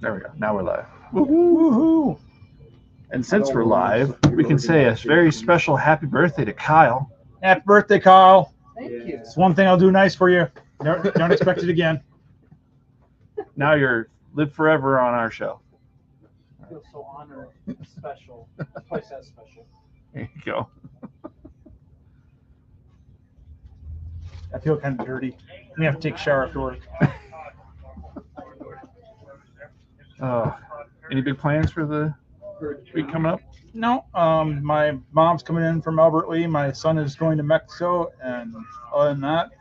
There we go. Now we're live. Woohoo! And since we're live, we can say a very special happy birthday to Kyle. Happy birthday, Kyle. Thank you. It's one thing I'll do nice for you. Don't expect it again. Now you're live forever on our show. I feel so honored. Special. Twice that special. There you go. I feel kind of dirty. We have to take a shower after work. Any big plans for the week coming up? No, my mom's coming in from Albert Lee. My son is going to Mexico, and other than that,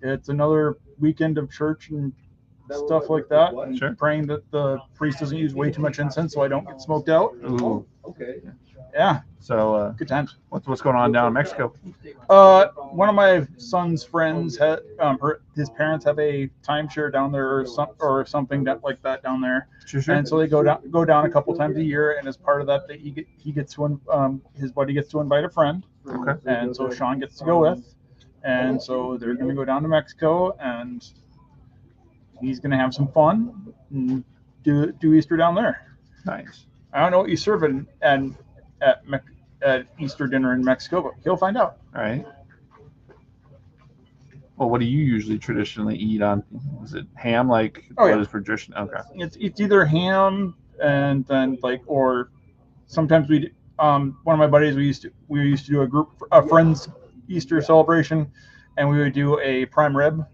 it's another weekend of church and stuff like that. And Sure. praying that the priest doesn't use way too much incense so I don't get smoked out. Ooh. Okay. Yeah, So good times. what's going on down in Mexico? One of my son's friends had his parents have a timeshare down there or something like that down there, Sure. and so they go down a couple times a year, and as part of that, he gets to his buddy gets to invite a friend, Okay. and so Sean gets to go with, and so they're going to go down to Mexico, and he's going to have some fun and do Easter down there. Nice. I don't know what you serve at Easter dinner in Mexico, but he'll find out. All right. Well, what do you usually traditionally eat on? Is it ham like Oh, yeah. what is for tradition? Okay. It's either ham and then or sometimes one of my buddies we used to do a friends Easter celebration, and we would do a prime rib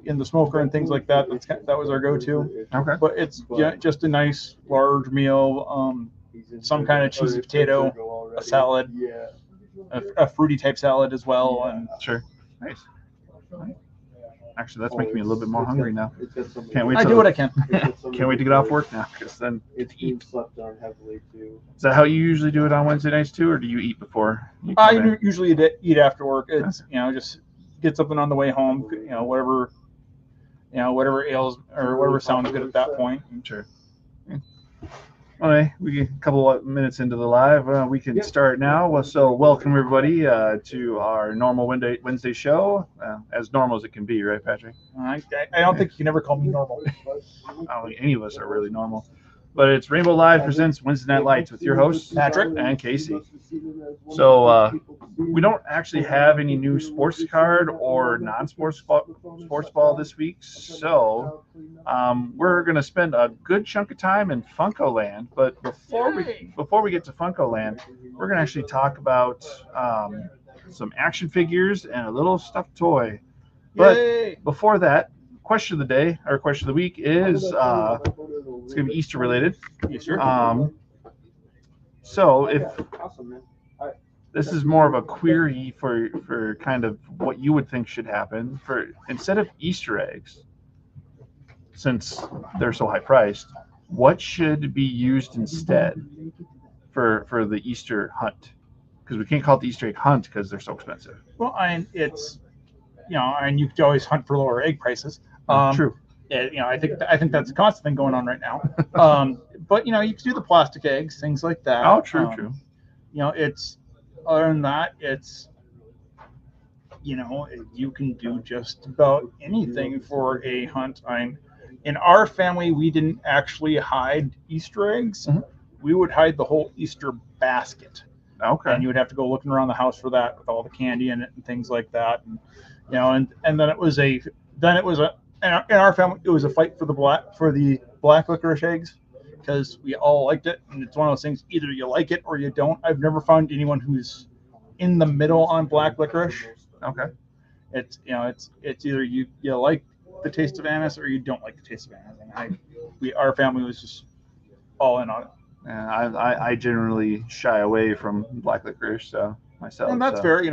in the smoker and things like that. That was our go-to. Okay. But it's just a nice large meal, some kind of cheesy potato, a salad, Yeah. a fruity type salad as well, and Sure. Nice. Actually, that's making me a little bit more hungry now. Can't Can't wait I till- do what I can. Can't wait to get off work now, because then It's being slept on heavily too. is that how you usually do it on Wednesday nights too, or do you eat before? You I come in? usually eat after work. It's just get something on the way home. Whatever ails or whatever sounds good at that point. Sure. All right, we get a couple of minutes into the live. We can start now. Well, so welcome everybody to our normal Wednesday show, as normal as it can be, right, Patrick? I don't think you can ever call me normal. I don't think any of us are really normal. But it's Rainbow Live presents Wednesday Night Lights with your hosts, Patrick and Casey. So we don't actually have any new sports card or non-sports sports ball this week. So we're going to spend a good chunk of time in Funko Land. But before we get to Funko Land, we're going to actually talk about some action figures and a little stuffed toy. But Yay! before that, question of the day, or question of the week is it's going to be Easter related. Easter. So if Awesome, man. this is more of a query for kind of what you would think should happen, for instead of Easter eggs, since they're so high priced, what should be used instead for the Easter hunt? Because we can't call it the Easter egg hunt because they're so expensive. Well, it's and you could always hunt for lower egg prices. True. I think that's a constant thing going on right now. But you can do the plastic eggs, things like that. Oh, true. It's other than that, it's you can do just about anything for a hunt. In our family, we didn't actually hide Easter eggs. Mhm. We would hide the whole Easter basket, Okay. and you would have to go looking around the house for that with all the candy in it and things like that. And and then it was in our family it was a fight for the black licorice eggs, because we all liked it, and it's one of those things, either you like it or you don't. I've never found anyone who's in the middle on black licorice. Okay. It's it's either you like the taste of anise or you don't like the taste of anise. And our family was just all in on it. And I generally shy away from black licorice, so myself. And that's so. fair. It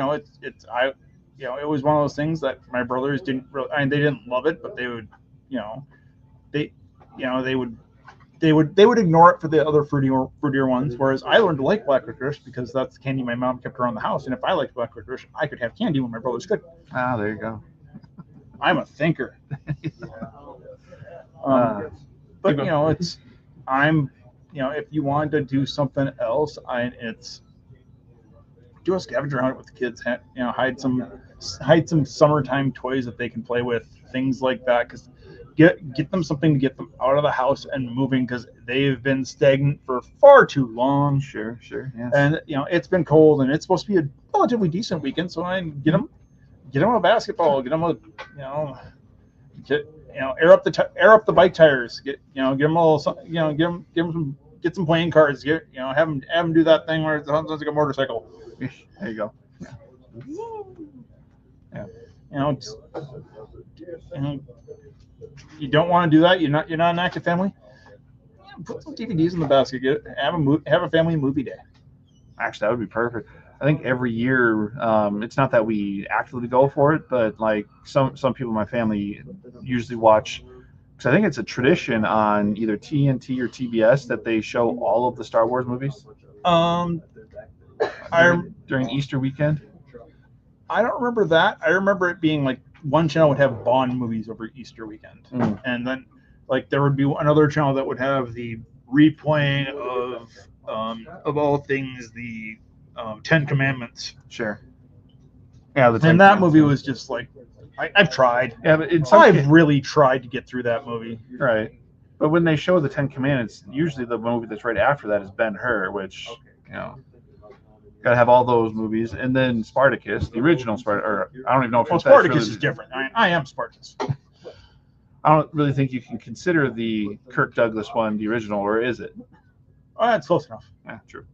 was one of those things that my brothers didn't really. They didn't love it, but they would, they would ignore it for the other fruitier ones. Whereas I learned to like black licorice because that's the candy my mom kept around the house. And if I liked black licorice, I could have candy when my brothers couldn't. Ah, there you go. I'm a thinker. But if you wanted to do something else, do a scavenger hunt with the kids. Hide some summertime toys that they can play with, things like that. Because get them something to get them out of the house and moving, because they've been stagnant for far too long. Sure, yes. And it's been cold, and it's supposed to be a relatively decent weekend. So I get them a basketball, get them a air up the bike tires, get them a little get some playing cards, have them do that thing where it sounds like a motorcycle. There you go. Yeah. You don't want to do that. You're not an active family. Put some DVDs in the basket. Have a family movie day. Actually, that would be perfect. I think every year, it's not that we actively go for it, but like some people in my family usually watch, because I think it's a tradition on either TNT or TBS that they show all of the Star Wars movies. During Easter weekend. I don't remember that. I remember it being like one channel would have Bond movies over Easter weekend, and then like there would be another channel that would have the replaying of all things the 10 Commandments. Sure. Yeah, and that movie was just like I've tried. Yeah, but I've really tried to get through that movie. Right. But when they show the 10 Commandments, usually the movie that's right after that is Ben-Hur, which gotta have all those movies, and then Spartacus, the original Spartacus. Or I don't even know if Spartacus really, is different. I am Spartacus. I don't really think you can consider the Kirk Douglas one the original, or is it? Oh, that's close enough. Yeah, true.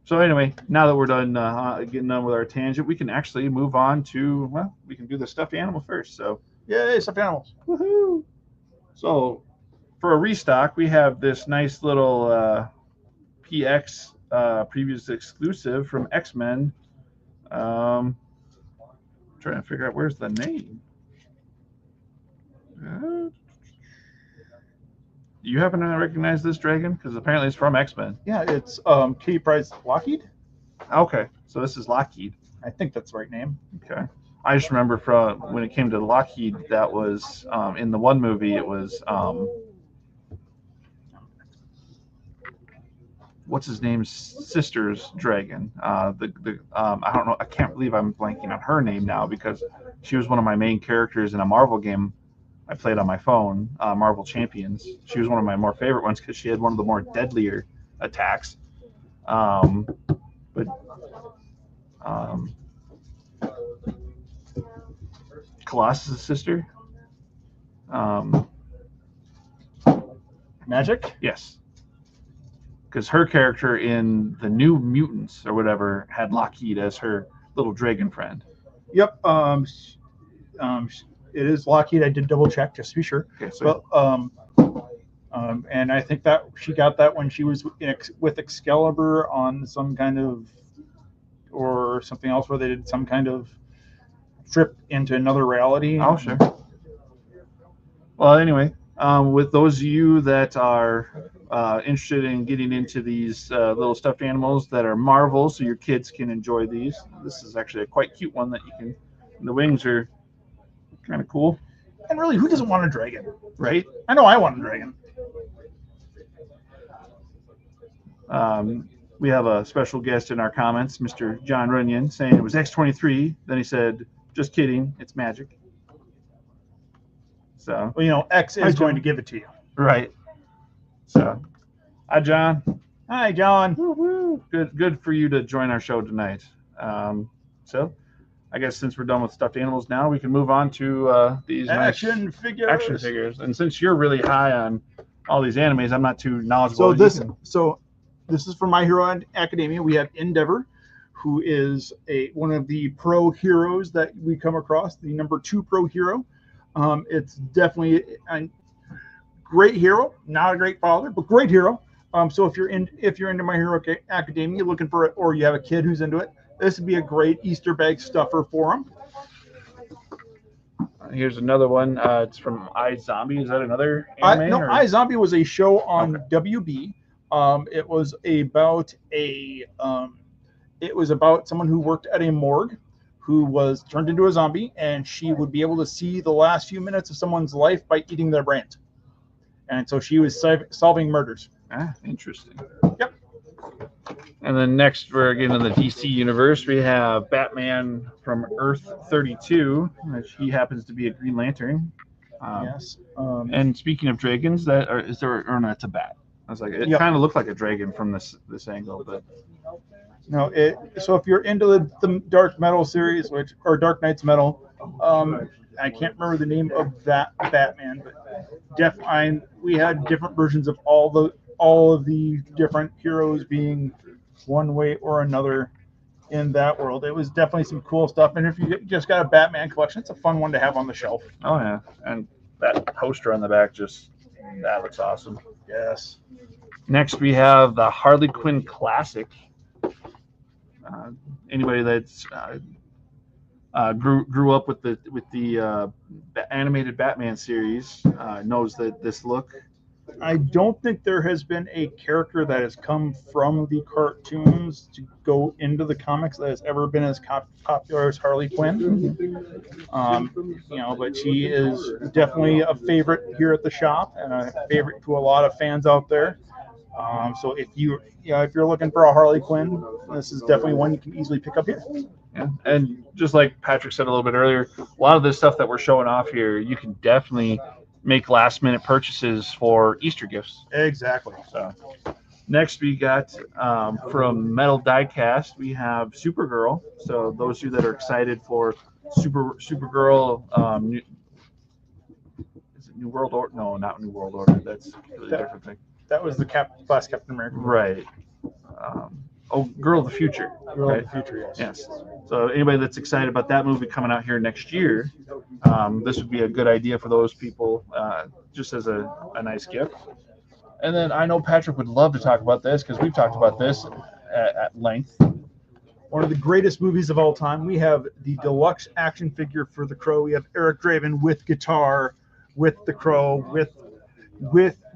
So anyway, now that we're done getting done with our tangent, we can actually move on to, well, we can do the stuffed animal first. So yay, stuffed animals! Woohoo! So for a restock, we have this nice little PX previous exclusive from X-Men. Trying to figure out where's the name. Do you happen to recognize this dragon? Because apparently it's from X-Men. Yeah, it's Kitty Pryde's Lockheed. Okay, so this is Lockheed. I think that's the right name. Okay. I just remember from when it came to Lockheed, that was in the one movie, it was what's his name's sister's dragon. I don't know. I can't believe I'm blanking on her name now, because she was one of my main characters in a Marvel game I played on my phone, Marvel Champions. She was one of my more favorite ones because she had one of the more deadlier attacks. Colossus' sister. Magic? Yes. Because her character in the New Mutants or whatever had Lockheed as her little dragon friend. Yep. It is Lockheed. I did double check just to be sure. Okay, so and I think that she got that when she was with Excalibur on some kind of, or something else where they did some kind of trip into another reality. Oh, sure. Well, anyway, with those of you that are interested in getting into these little stuffed animals that are Marvel, so your kids can enjoy these, this is actually a quite cute one that you can, the wings are kind of cool. And really, who doesn't want a dragon? Right? I know I want a dragon. We have a special guest in our comments, Mr. John Runyon, saying it was X-23. Then he said, just kidding, it's magic. So, well, X is going to give it to you. Right. So, hi, John. Hi, John. Woo-hoo. Good for you to join our show tonight. So, I guess since we're done with stuffed animals now, we can move on to these action figures. And since you're really high on all these animes, I'm not too knowledgeable. So this is from My Hero Academia. We have Endeavor, who is one of the pro heroes that we come across, the number 2 pro hero. It's definitely a great hero, not a great father, but great hero. So if you're into My Hero Academia, you're looking for it, or you have a kid who's into it, this would be a great Easter egg stuffer for them. Here's another one. It's from iZombie. Is that another anime? No, iZombie was a show on WB. It was about someone who worked at a morgue who was turned into a zombie, and she would be able to see the last few minutes of someone's life by eating their brains. And so she was solving murders. Ah, interesting. Yep. And then next, we're getting in the DC universe. We have Batman from Earth 32, which he happens to be a Green Lantern. Yes. And speaking of dragons, is there or no, it's a bat. I was like, it Yep. kind of looked like a dragon from this angle, but No, so if you're into the Dark Metal series, or Dark Knights Metal, I can't remember the name of that Batman, but we had different versions of all of the different heroes being one way or another in that world. It was definitely some cool stuff. And if you just got a Batman collection, it's a fun one to have on the shelf. oh yeah, and that poster on the back that looks awesome. Yes. Next, we have the Harley Quinn Classic. Anybody that's grew up with the animated Batman series knows that this look. I don't think there has been a character that has come from the cartoons to go into the comics that has ever been as popular as Harley Quinn. But she is definitely a favorite here at the shop and a favorite to a lot of fans out there. So if you're looking for a Harley Quinn, this is definitely one you can easily pick up here. Yeah. And just like Patrick said a little bit earlier, a lot of this stuff that we're showing off here, you can definitely make last-minute purchases for Easter gifts. Exactly. So next we got from Metal Diecast, we have Supergirl. So those of you that are excited for Supergirl, is it New World Order? No, not New World Order. That's a completely different thing. That was the last Captain America. Right. Girl of the Future. Girl right? of the Future, yes. Yes. So anybody that's excited about that movie coming out here next year, this would be a good idea for those people, just as a nice gift. And then I know Patrick would love to talk about this because we've talked about this at length. One of the greatest movies of all time. We have the deluxe action figure for the Crow. We have Eric Draven with guitar, with the Crow, with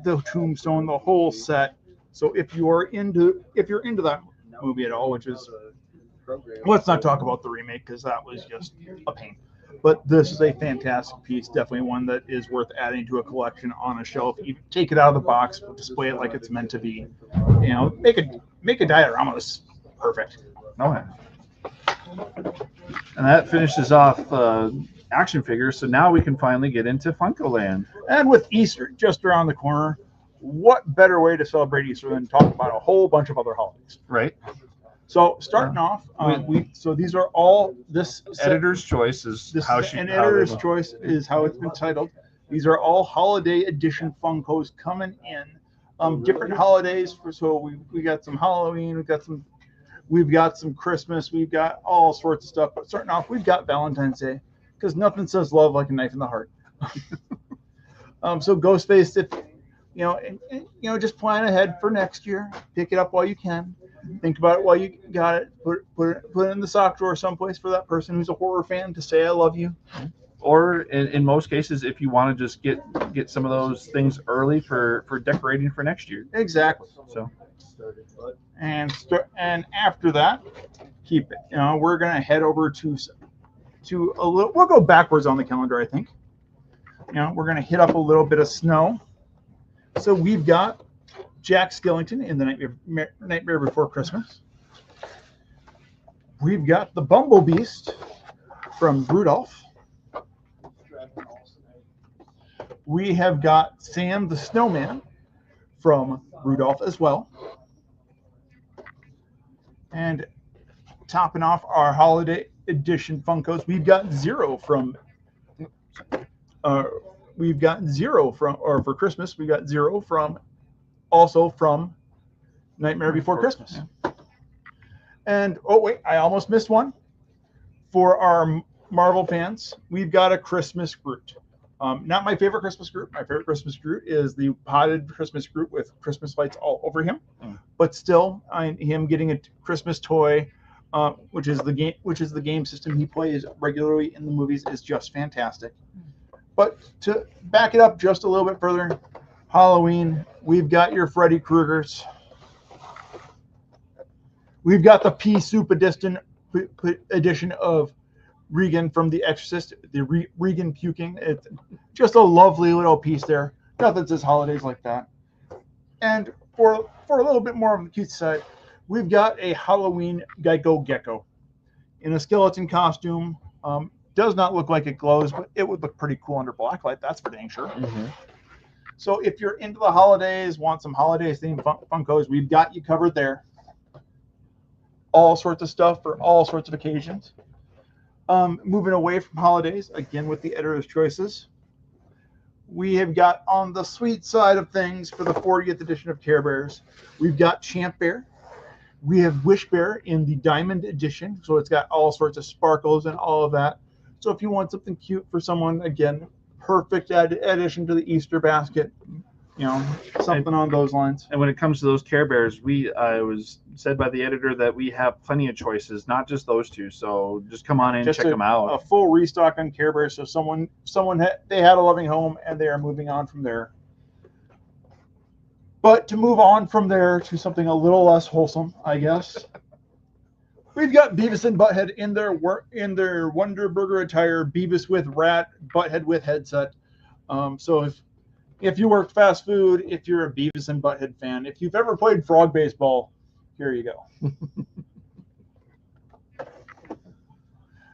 the Tombstone, the whole set. So if you're into that movie at all, which is, let's not talk about the remake because that was just a pain. But this is a fantastic piece, definitely one that is worth adding to a collection on a shelf. You take it out of the box, display it like it's meant to be. Make a diorama that's perfect. Okay. And that finishes off action figures. So now we can finally get into Funko Land. And with Easter just around the corner, what better way to celebrate Easter than talk about a whole bunch of other holidays? Right. So starting off, so these are all this editor's choice is how she. And editor's choice is how it's been titled. These are all holiday edition Funkos coming in, different holidays. So we got some Halloween, we've got some Christmas, we've got all sorts of stuff. But starting off, we've got Valentine's Day because nothing says love like a knife in the heart. So Ghostface, if just plan ahead for next year. Pick it up while you can. Think about it while you got it. Put it in the sock drawer someplace for that person who's a horror fan to say I love you. Or in most cases, if you want to just get some of those things early for decorating for next year. Exactly. So. And after that, keep it. We're gonna head over to a little. We'll go backwards on the calendar, I think. We're gonna hit up a little bit of snow. So we've got Jack Skellington in the Nightmare Before Christmas. We've got the Bumble Beast from Rudolph. We have got Sam the Snowman from Rudolph as well. And topping off our holiday edition Funkos, we've got Zero from for Christmas, we got Zero from Nightmare Before Christmas. Yeah. And oh wait, I almost missed one. For our Marvel fans, we've got a Christmas Groot. Not my favorite Christmas Groot. My favorite Christmas Groot is the potted Christmas Groot with Christmas lights all over him. But still, him getting a Christmas toy, which is the game system he plays regularly in the movies, is just fantastic. But to back it up just a little bit further, Halloween, we've got your Freddy Kruegers. We've got the pea soup edition of Regan from The Exorcist, the Regan puking. It's just a lovely little piece there. Nothing says holidays like that. And for a little bit more of the cute side, we've got a Halloween Geico Gecko in a skeleton costume. Does not look like it glows, but it would look pretty cool under black light. That's for dang sure. So if you're into the holidays, want some holiday themed Funkos, we've got you covered there. All sorts of stuff for all sorts of occasions. Moving away from holidays, again with the editor's choices, we have got on the sweet side of things for the 40th edition of Care Bears, we've got Champ Bear. We have Wish Bear in the Diamond Edition, so it's got all sorts of sparkles and all of that. So if you want something cute for someone, again, perfect addition to the Easter basket, you know, something on those lines. And when it comes to those Care Bears, it was said by the editor that we have plenty of choices, not just those two. So just come on in and check them out. A full restock on Care Bears. So someone they had a loving home and they are moving on from there. But to move on from there to something a little less wholesome, I guess, we've got Beavis and Butthead in their Wonder Burger attire, Beavis with rat, Butthead with headset. So if you work fast food, if you're a Beavis and Butthead fan, if you've ever played frog baseball, here you go.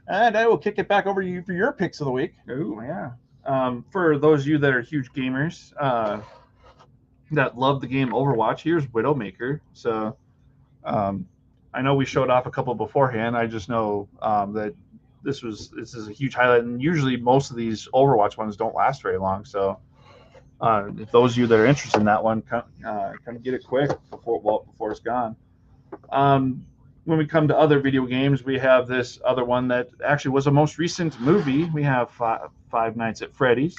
And I will kick it back over to you for your picks of the week. Oh, yeah. For those of you that are huge gamers that love the game Overwatch, here's Widowmaker. So I know we showed off a couple beforehand. I just know that this is a huge highlight. And usually most of these Overwatch ones don't last very long. So if those of you that are interested in that one, come get it quick before it's gone. When we come to other video games, we have this other one that actually was a most recent movie. We have Five Nights at Freddy's.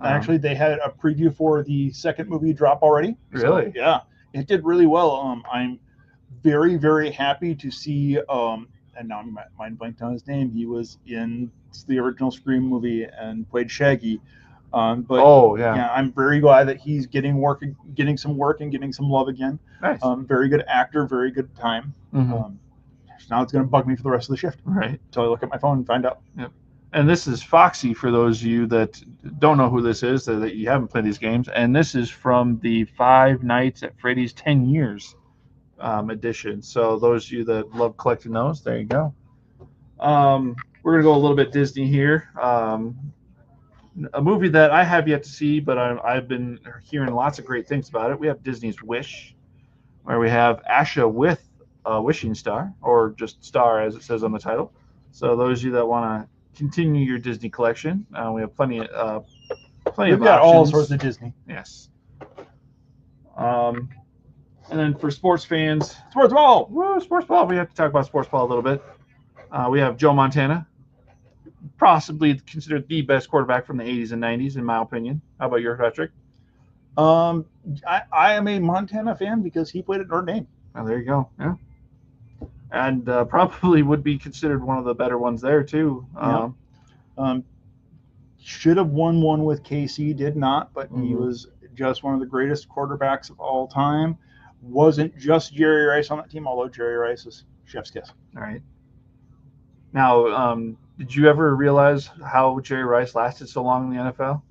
Actually, they had a preview for the second movie drop already. Really? So, yeah, it did really well. I'm very, very happy to see. And now I'm mind blanked on his name. He was in the original Scream movie and played Shaggy. Yeah, I'm very glad that he's getting some work and getting some love again. Nice. Very good actor, very good time. Now it's going to bug me for the rest of the shift. Right. Until I look at my phone and find out. Yep. And this is Foxy for those of you that don't know who this is, that you haven't played these games. And this is from the Five Nights at Freddy's 10 Years edition. So those of you that love collecting those, there you go. We're going to go a little bit Disney here. A movie that I have yet to see, but I've been hearing lots of great things about it. We have Disney's Wish, where we have Asha with a wishing star, or just star as it says on the title. So those of you that want to continue your Disney collection, we have plenty of We've got options. all sorts of Disney. Yes. And then for sports fans, Sports ball. woo, sports ball. We have to talk about sports ball a little bit. We have Joe Montana, possibly considered the best quarterback from the 80s and 90s, in my opinion. How about yours, Patrick? I am a Montana fan because he played at Notre Dame. Oh, there you go. Yeah. And probably would be considered one of the better ones there, too. Should have won one with KC, did not, but he was just one of the greatest quarterbacks of all time. Wasn't just Jerry Rice on that team, although Jerry Rice is chef's kiss. All right. Now, did you ever realize how Jerry Rice lasted so long in the NFL?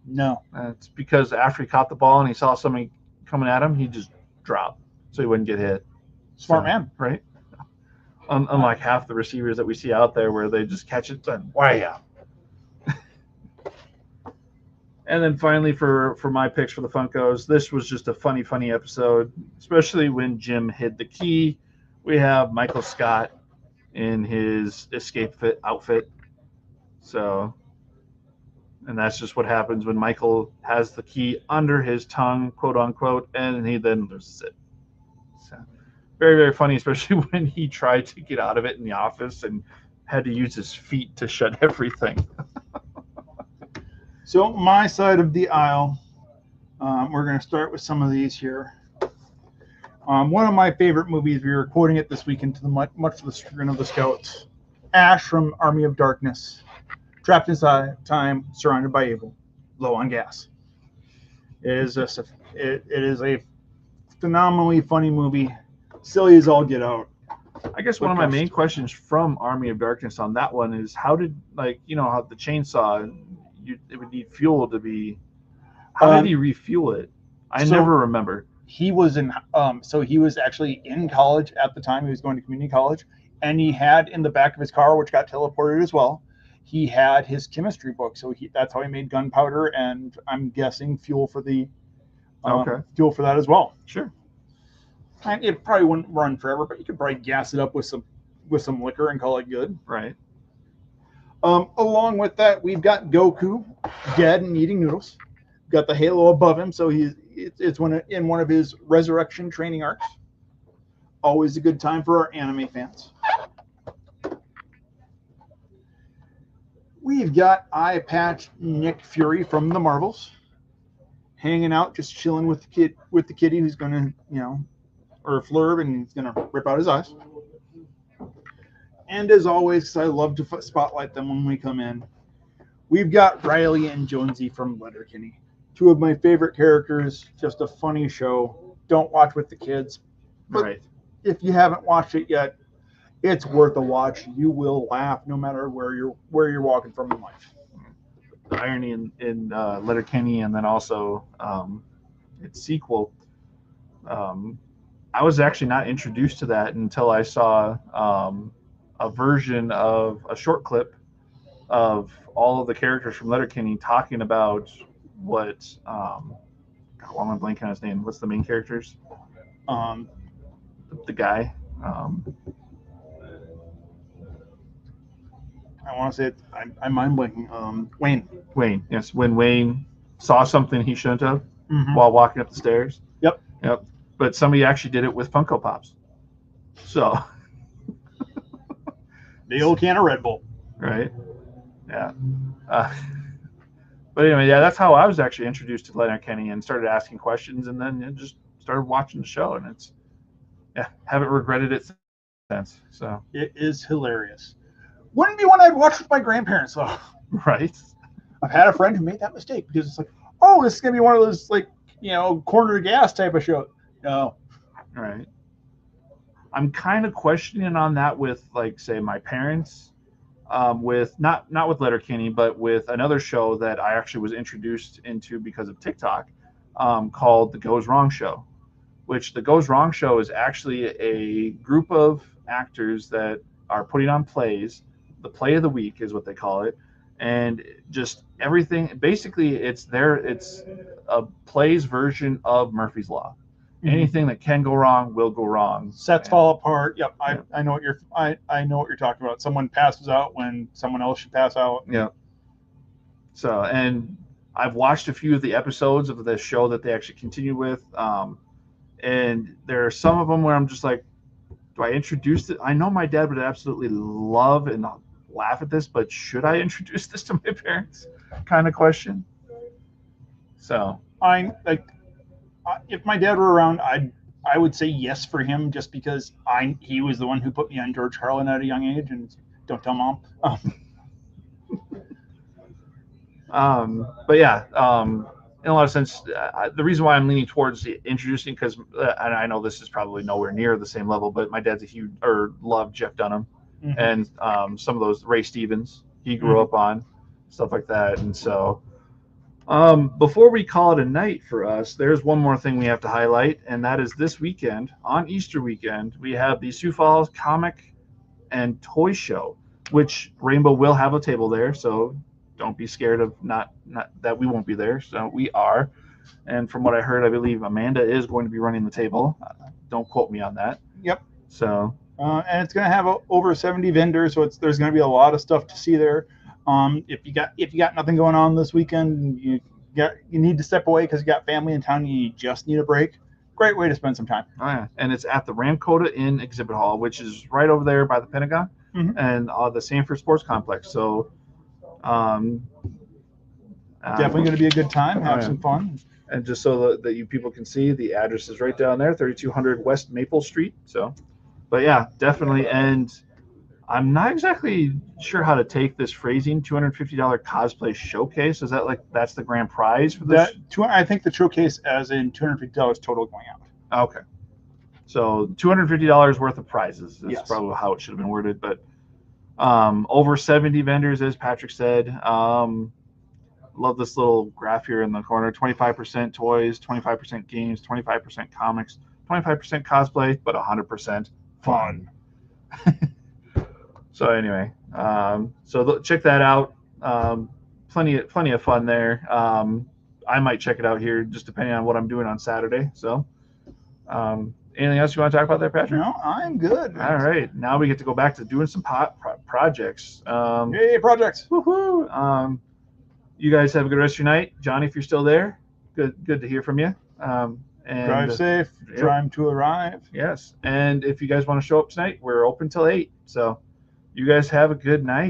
No. It's because after he caught the ball and he saw somebody coming at him, he just dropped so he wouldn't get hit. Smart man. Right? Unlike half the receivers that we see out there where they just catch it and wow. And then finally for my picks for the Funkos, this was just a funny episode, especially when Jim hid the key. We have Michael Scott in his escape fit outfit. So, and that's just what happens when Michael has the key under his tongue, quote unquote, and he then loses it. So, very, very funny, especially when he tried to get out of it in the office and had to use his feet to shut everything. So my side of the aisle, we're going to start with some of these here. One of my favorite movies, we were quoting it this weekend to the much to the chagrin of the Scouts. Ash from Army of Darkness, trapped inside time, surrounded by evil, low on gas. It is a phenomenally funny movie, silly as all get out. I guess one of my main questions from Army of Darkness on that one is how did, how the chainsaw, it would need fuel to be, how did he refuel it? I never remember. He was he was actually in college at the time. He was going to community college, And he had in the back of his car, which got teleported as well, he had his chemistry book. So that's how he made gunpowder, and I'm guessing fuel for the fuel for that as well. Sure. And it probably wouldn't run forever, but you could probably gas it up with some liquor and call it good. Right. Along with that, we've got Goku dead and eating noodles. Got the halo above him, so it's in one of his resurrection training arcs. Always a good time for our anime fans. We've got Eye Patch Nick Fury from the Marvels, hanging out, just chilling with the kitty who's gonna, or Flurb, and he's gonna rip out his eyes. And as always, I love to spotlight them when we come in, we've got Riley and Jonesy from Letterkenny. Two of my favorite characters, just a funny show. Don't watch with the kids. But right. If you haven't watched it yet, it's worth a watch. You will laugh no matter where you're walking from in life. The irony in Letterkenny, and then also its sequel. I was actually not introduced to that until I saw a version of a short clip of all of the characters from Letterkenny talking about what God, why am I blanking on his name? What's the main characters? The guy. I want to say it. I'm mind blanking. Wayne. Wayne. Yes, when Wayne saw something he shouldn't have Mm-hmm. while walking up the stairs. Yep. But somebody actually did it with Funko Pops. So. The old can of Red Bull. Right. Yeah. But anyway, yeah, that's how I was actually introduced to Letterkenny and started asking questions, and then just started watching the show, and haven't regretted it since. So it is hilarious. Wouldn't be one I'd watch with my grandparents though. Right. I've had a friend who made that mistake because it's like, oh, this is gonna be one of those corner gas type of show. No. Right. I'm kind of questioning on that with, like, say, my parents, with not with Letterkenny, but with another show that I actually was introduced into because of TikTok, called The Goes Wrong Show, which The Goes Wrong Show is actually a group of actors that are putting on plays. The play of the week is what they call it, and just everything. Basically, it's a play's version of Murphy's Law. Mm-hmm. Anything that can go wrong will go wrong. Sets fall apart. Yep, I know what you're talking about. Someone passes out when someone else should pass out. Yeah. So, and I've watched a few of the episodes of the show that they actually continue with, and there are some of them where I'm just like, do I introduce it? I know my dad would absolutely love and laugh at this, but should I introduce this to my parents? Kind of question. So if my dad were around, I would say yes for him, just because he was the one who put me on George Carlin at a young age, and don't tell mom. But yeah, in a lot of sense, the reason why I'm leaning towards introducing, because and I know this is probably nowhere near the same level, but my dad's loved Jeff Dunham, mm-hmm. and some of those Ray Stevens he grew mm-hmm. up on, stuff like that, and so. Before we call it a night for us, there's one more thing we have to highlight, and that is this weekend, on Easter weekend, we have the Sioux Falls Comic and Toy Show, which Rainbow will have a table there, so don't be scared of not that we won't be there. So we are, and from what I heard, I believe Amanda is going to be running the table. Don't quote me on that. Yep. So. And it's going to have over 70 vendors, so there's going to be a lot of stuff to see there. If you got nothing going on this weekend, you need to step away because you got family in town, and you just need a break. Great way to spend some time. Oh, yeah. And it's at the Ramkota Inn Exhibit Hall, which is right over there by the Pentagon, mm-hmm. and the Sanford Sports Complex. So, definitely going to be a good time. Have some fun. And just so that you people can see, the address is right down there, 3200 West Maple Street. So, but yeah, definitely. And I'm not exactly sure how to take this phrasing. $250 cosplay showcase. Is that that's the grand prize for this? I think the showcase, as in $250 total going out. Okay, so $250 worth of prizes. That's yes. probably how it should have been worded. But over 70 vendors, as Patrick said. Love this little graph here in the corner. 25% toys, 25% games, 25% comics, 25% cosplay, but 100% fun. So anyway, check that out. Plenty of fun there. I might check it out here, just depending on what I'm doing on Saturday. So, anything else you want to talk about there, Patrick? No, I'm good. All right, now we get to go back to doing some projects. Yay, projects! Woohoo! You guys have a good rest of your night, Johnny. If you're still there, good to hear from you. And Drive safe. Yep. Time to arrive. Yes, and if you guys want to show up tonight, we're open till 8. So, you guys have a good night.